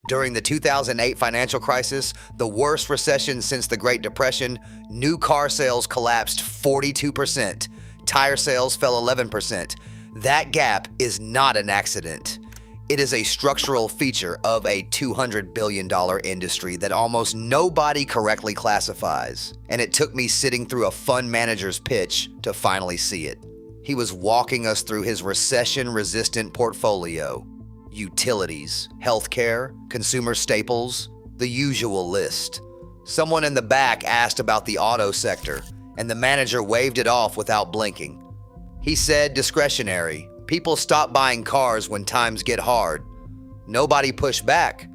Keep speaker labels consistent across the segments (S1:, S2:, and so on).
S1: During the 2008 financial crisis, the worst recession since the Great Depression, new car sales collapsed 42%. Tire sales fell 11%. That gap is not an accident. It is a structural feature of a $200 billion industry that almost nobody correctly classifies. And it took me sitting through a fund manager's pitch to finally see it. He was walking us through his recession-resistant portfolio. Utilities, healthcare, consumer staples, the usual list. Someone in the back asked about the auto sector, and the manager waved it off without blinking. He said discretionary. People stop buying cars when times get hard. Nobody pushed back.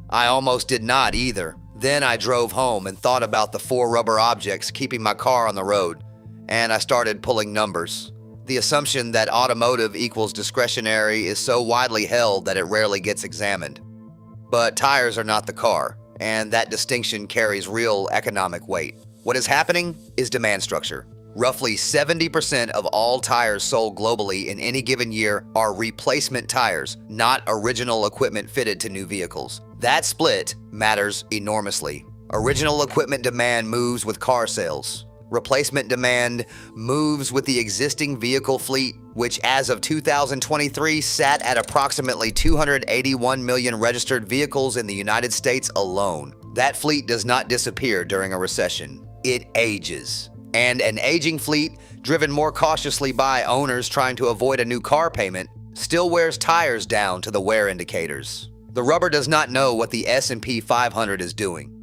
S1: I almost did not either. Then I drove home and thought about the 4 rubber objects keeping my car on the road, and I started pulling numbers. The assumption that automotive equals discretionary is so widely held that it rarely gets examined. But tires are not the car, and that distinction carries real economic weight. What is happening is demand structure. Roughly 70% of all tires sold globally in any given year are replacement tires, not original equipment fitted to new vehicles. That split matters enormously. Original equipment demand moves with car sales. Replacement demand moves with the existing vehicle fleet, which as of 2023 sat at approximately 281 million registered vehicles in the United States alone. That fleet does not disappear during a recession. It ages. And an aging fleet, driven more cautiously by owners trying to avoid a new car payment, still wears tires down to the wear indicators. The rubber does not know what the S&P 500 is doing.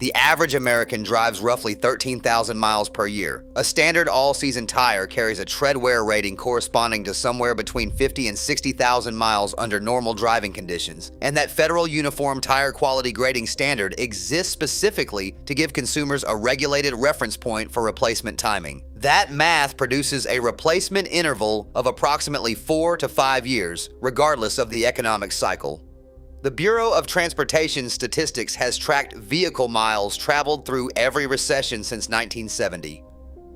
S1: The average American drives roughly 13,000 miles per year. A standard all-season tire carries a tread wear rating corresponding to somewhere between 50 and 60,000 miles under normal driving conditions. And that federal uniform tire quality grading standard exists specifically to give consumers a regulated reference point for replacement timing. That math produces a replacement interval of approximately 4 to 5 years, regardless of the economic cycle. The Bureau of Transportation Statistics has tracked vehicle miles traveled through every recession since 1970.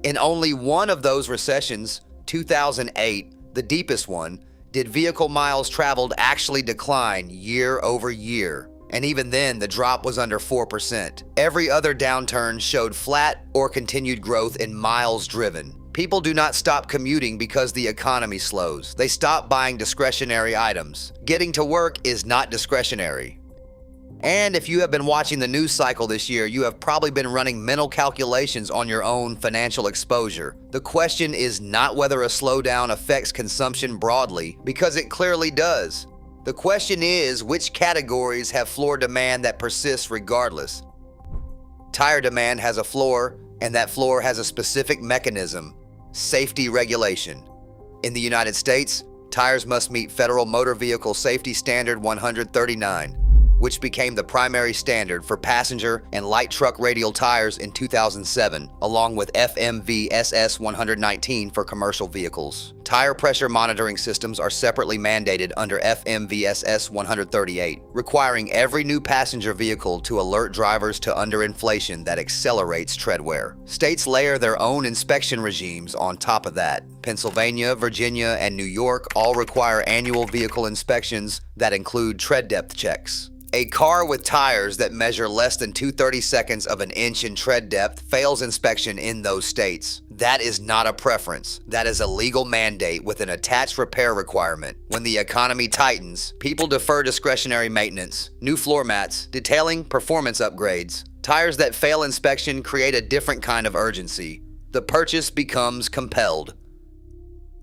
S1: In only one of those recessions, 2008, the deepest one, did vehicle miles traveled actually decline year over year. And even then, the drop was under 4%. Every other downturn showed flat or continued growth in miles driven. People do not stop commuting because the economy slows. They stop buying discretionary items. Getting to work is not discretionary. And if you have been watching the news cycle this year, you have probably been running mental calculations on your own financial exposure. The question is not whether a slowdown affects consumption broadly, because it clearly does. The question is which categories have floor demand that persists regardless. Tire demand has a floor, and that floor has a specific mechanism: safety regulation. In the United States, tires must meet Federal Motor Vehicle Safety Standard 139, which became the primary standard for passenger and light truck radial tires in 2007, along with FMVSS 119 for commercial vehicles. Tire pressure monitoring systems are separately mandated under FMVSS 138, requiring every new passenger vehicle to alert drivers to underinflation that accelerates tread wear. States layer their own inspection regimes on top of that. Pennsylvania, Virginia, and New York all require annual vehicle inspections that include tread depth checks. A car with tires that measure less than 2/32 of an inch in tread depth fails inspection in those states. That is not a preference. That is a legal mandate with an attached repair requirement. When the economy tightens, people defer discretionary maintenance, new floor mats, detailing, performance upgrades. Tires that fail inspection create a different kind of urgency. The purchase becomes compelled.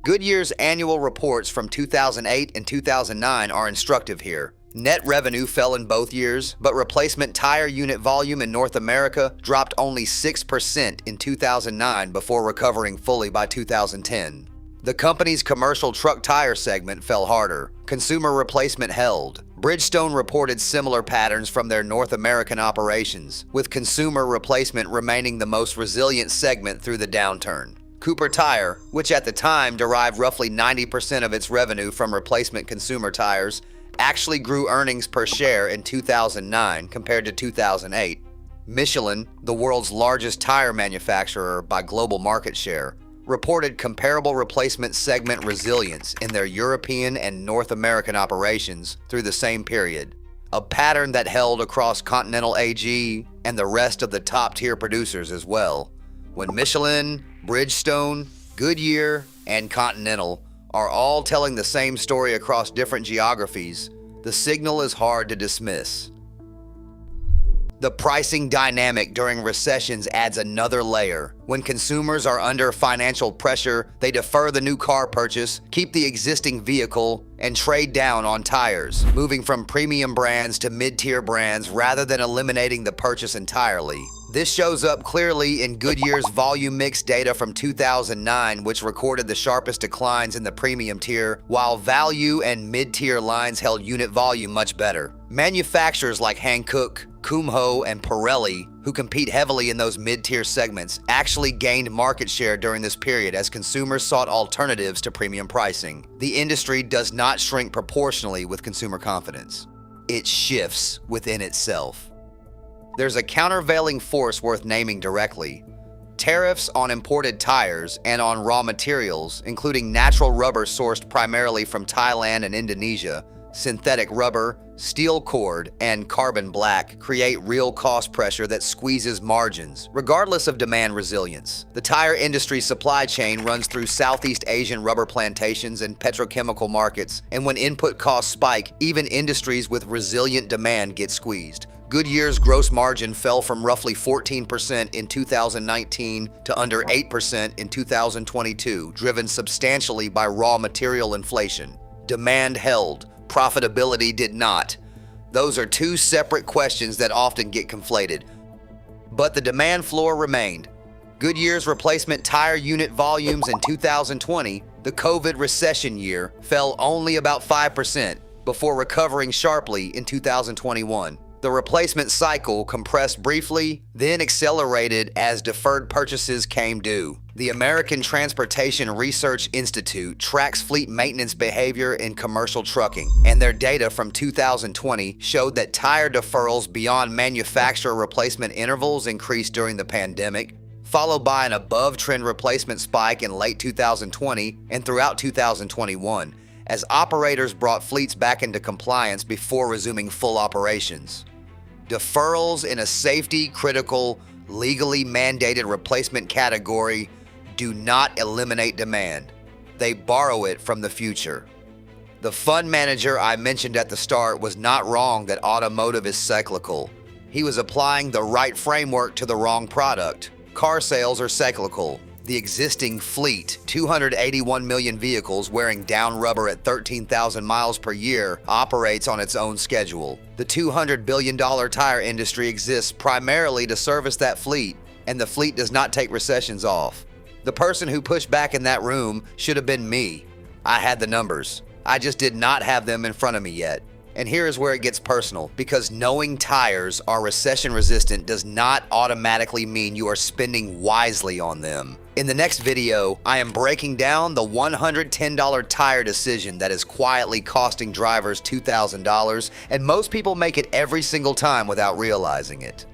S1: Goodyear's annual reports from 2008 and 2009 are instructive here. Net revenue fell in both years, but replacement tire unit volume in North America dropped only 6% in 2009 before recovering fully by 2010. The company's commercial truck tire segment fell harder. Consumer replacement held. Bridgestone reported similar patterns from their North American operations, with consumer replacement remaining the most resilient segment through the downturn. Cooper Tire, which at the time derived roughly 90% of its revenue from replacement consumer tires, actually grew earnings per share in 2009 compared to 2008. Michelin, the world's largest tire manufacturer by global market share, reported comparable replacement segment resilience in their European and North American operations through the same period. a pattern that held across Continental AG and the rest of the top-tier producers as well. When Michelin, Bridgestone, Goodyear, and Continental are all telling the same story across different geographies, the signal is hard to dismiss. The pricing dynamic during recessions adds another layer. When consumers are under financial pressure, they defer the new car purchase, keep the existing vehicle, and trade down on tires, moving from premium brands to mid-tier brands rather than eliminating the purchase entirely. This shows up clearly in Goodyear's volume mix data from 2009, which recorded the sharpest declines in the premium tier, while value and mid-tier lines held unit volume much better. Manufacturers like Hankook, Kumho, and Pirelli, who compete heavily in those mid-tier segments, actually gained market share during this period as consumers sought alternatives to premium pricing. The industry does not shrink proportionally with consumer confidence. It shifts within itself. There's a countervailing force worth naming directly. Tariffs on imported tires and on raw materials, including natural rubber sourced primarily from Thailand and Indonesia, synthetic rubber, steel cord, and carbon black create real cost pressure that squeezes margins, regardless of demand resilience. The tire industry's supply chain runs through Southeast Asian rubber plantations and petrochemical markets, and when input costs spike, even industries with resilient demand get squeezed. Goodyear's gross margin fell from roughly 14% in 2019 to under 8% in 2022, driven substantially by raw material inflation. Demand held. Profitability did not. Those are two separate questions that often get conflated. But the demand floor remained. Goodyear's replacement tire unit volumes in 2020, the COVID recession year, fell only about 5% before recovering sharply in 2021. The replacement cycle compressed briefly, then accelerated as deferred purchases came due. The American Transportation Research Institute tracks fleet maintenance behavior in commercial trucking, and their data from 2020 showed that tire deferrals beyond manufacturer replacement intervals increased during the pandemic, followed by an above-trend replacement spike in late 2020 and throughout 2021, as operators brought fleets back into compliance before resuming full operations. Deferrals in a safety-critical, legally mandated replacement category do not eliminate demand. They borrow it from the future. The fund manager I mentioned at the start was not wrong that automotive is cyclical. He was applying the right framework to the wrong product. Car sales are cyclical. The existing fleet, 281 million vehicles wearing down rubber at 13,000 miles per year, operates on its own schedule. The $200 billion tire industry exists primarily to service that fleet, and the fleet does not take recessions off. The person who pushed back in that room should have been me. I had the numbers. I just did not have them in front of me yet. And here is where it gets personal, because knowing tires are recession resistant does not automatically mean you are spending wisely on them. In the next video, I am breaking down the $110 tire decision that is quietly costing drivers $2,000, and most people make it every single time without realizing it.